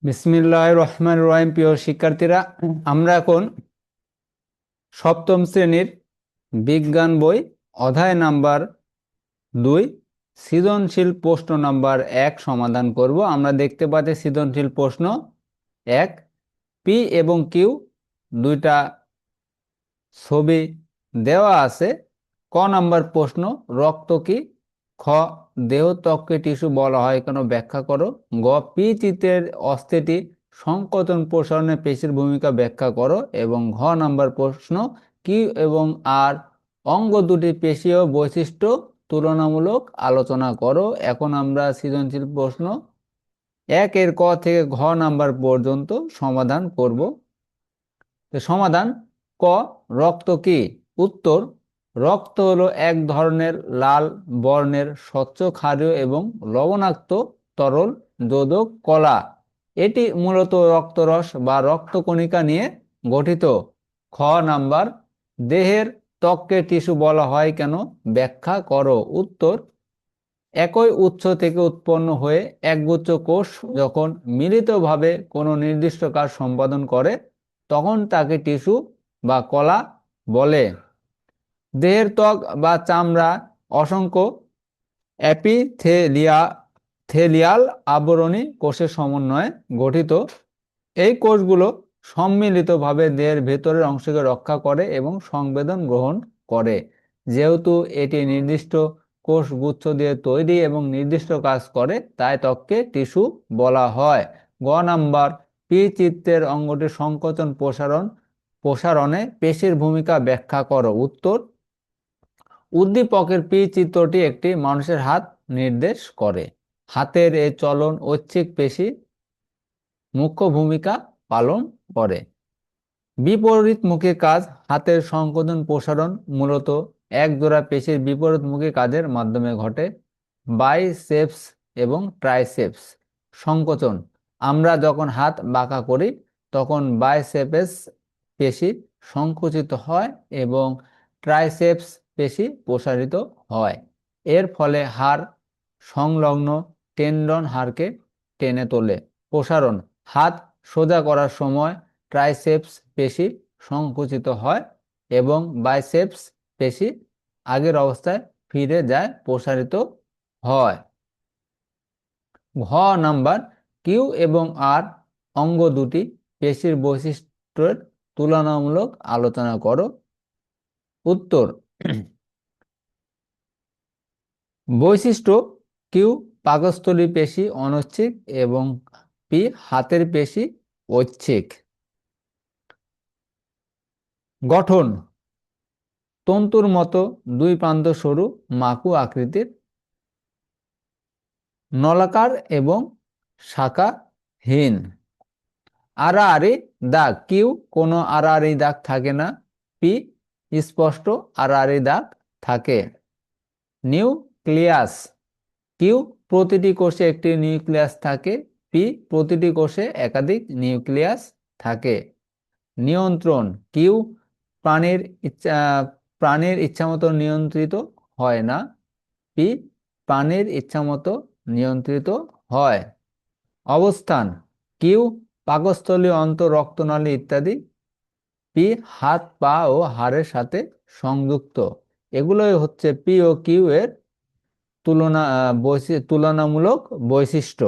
বিসমিল্লাহির রহমানির রহিম। প্রিয় শিক্ষার্থীরা, আমরা এখন সপ্তম শ্রেণীর বিজ্ঞান বই অধ্যায় নাম্বার 2 সৃজনশীল প্রশ্ন নাম্বার 1 সমাধান করব। আমরা দেখতে পাচ্ছি সৃজনশীল প্রশ্ন 1, পি এবং কিউ দুইটা ছবি দেওয়া আছে। ক নাম্বার প্রশ্ন, রক্ত কি? খ, দেহ ত্বককে টিস্যু বলা হয় কেন, ব্যাখ্যা করো। গ, পি চিত্রের অস্থিটি সংকোচন প্রসারণে পেশির ভূমিকা ব্যাখ্যা করো। এবং ঘ নাম্বার প্রশ্ন, কি এবং আর অঙ্গ দুটি পেশীয় বৈশিষ্ট্য তুলনামূলক আলোচনা করো। এখন আমরা সৃজনশীল প্রশ্ন 1 এর ক থেকে ঘ নাম্বার পর্যন্ত সমাধান করব। সমাধান: ক, রক্ত কি? উত্তর: রক্ত হলো এক ধরনের লাল বর্ণের স্বচ্ছ ক্ষারীয় এবং লবণাক্ত তরল যোজক কলা। এটি মূলত রক্তরস বা রক্তকণিকা নিয়ে গঠিত। খ নাম্বার, দেহের ত্বককে টিস্যু বলা হয় কেন, ব্যাখ্যা করো। উত্তর: একই উৎস থেকে উৎপন্ন হয়ে একগুচ্ছ কোষ যখন মিলিতভাবে কোনো নির্দিষ্ট কাজ সম্পাদন করে তখন তাকে টিস্যু বা কলা বলে। দেহের ত্বক বা চামড়া অসংখ্য অ্যাপিথেলিয়াল আবরণী কোষের সমন্বয়ে গঠিত। এই কোষগুলো সম্মিলিতভাবে দেহের ভেতরের অংশকে রক্ষা করে এবং সংবেদন গ্রহণ করে। যেহেতু এটি নির্দিষ্ট কোষগুচ্ছ দিয়ে তৈরি এবং নির্দিষ্ট কাজ করে, তাই ত্বককে টিস্যু বলা হয়। গ নাম্বার, পি চিত্রের অঙ্গটির সংকোচন প্রসারণে পেশির ভূমিকা ব্যাখ্যা করো। উত্তর: উদ্দীপকের পি চিত্রটি একটি মানুষের হাত নির্দেশ করে। হাতের এই চলন ঐচ্ছিক পেশি মুখ্য ভূমিকা পালন করে। বিপরীতমুখী কাজ: হাতের সংকোচন প্রসারণ মূলত এক জোড়া পেশির বিপরীতমুখী কাজের মাধ্যমে ঘটে। বাইসেপস এবং ট্রাইসেপস সংকোচন: আমরা যখন হাত বাঁকা করি তখন বাইসেপস পেশি সংকুচিত হয় এবং ট্রাইসেপস পেশি প্রসারিত হয়। এর ফলে হাড় সংলগ্ন টেন্ডন হাড়কে টেনে তোলে। প্রসারণ: হাত সোজা করার সময় ট্রাইসেপস পেশি সংকুচিত হয় এবং বাইসেপস পেশি আগের অবস্থায় ফিরে যায়, প্রসারিত হয়। ঘ নাম্বার, কিউ এবং আর অঙ্গ দুটি পেশির বৈশিষ্ট্যের তুলনামূলক আলোচনা করো। উত্তর: বৈশিষ্ট্য: কিউ পাকস্থলী পেশি অনৈচ্ছিক এবং পি হাতের পেশি ঐচ্ছিক। গঠন: তন্তুর মতো দুই প্রান্ত সরু মাকু আকৃতির, নলাকার এবং শাখাহীন। আড়াআড়ি দাগ: কিউ কোনো আড়াআড়ি দাগ থাকে না, পি স্পষ্ট আড়াআড়ি দাগ থাকে। নিউক্লিয়াস: কিউ প্রতিটি কোষে একটি নিউক্লিয়াস থাকে, পি প্রতিটি কোষে একাধিক নিউক্লিয়াস থাকে। নিয়ন্ত্রণ: কিউ প্রাণীর ইচ্ছামতো নিয়ন্ত্রিত হয় না, পি প্রাণীর ইচ্ছামতো নিয়ন্ত্রিত হয়। অবস্থান: কিউ পাকস্থলী, রক্তনালী ইত্যাদি, পি হাত পা ও হাড়ের সাথে সংযুক্ত। এগুলোই হচ্ছে পি ও কিউ এর তুলনামূলক বৈশিষ্ট্য।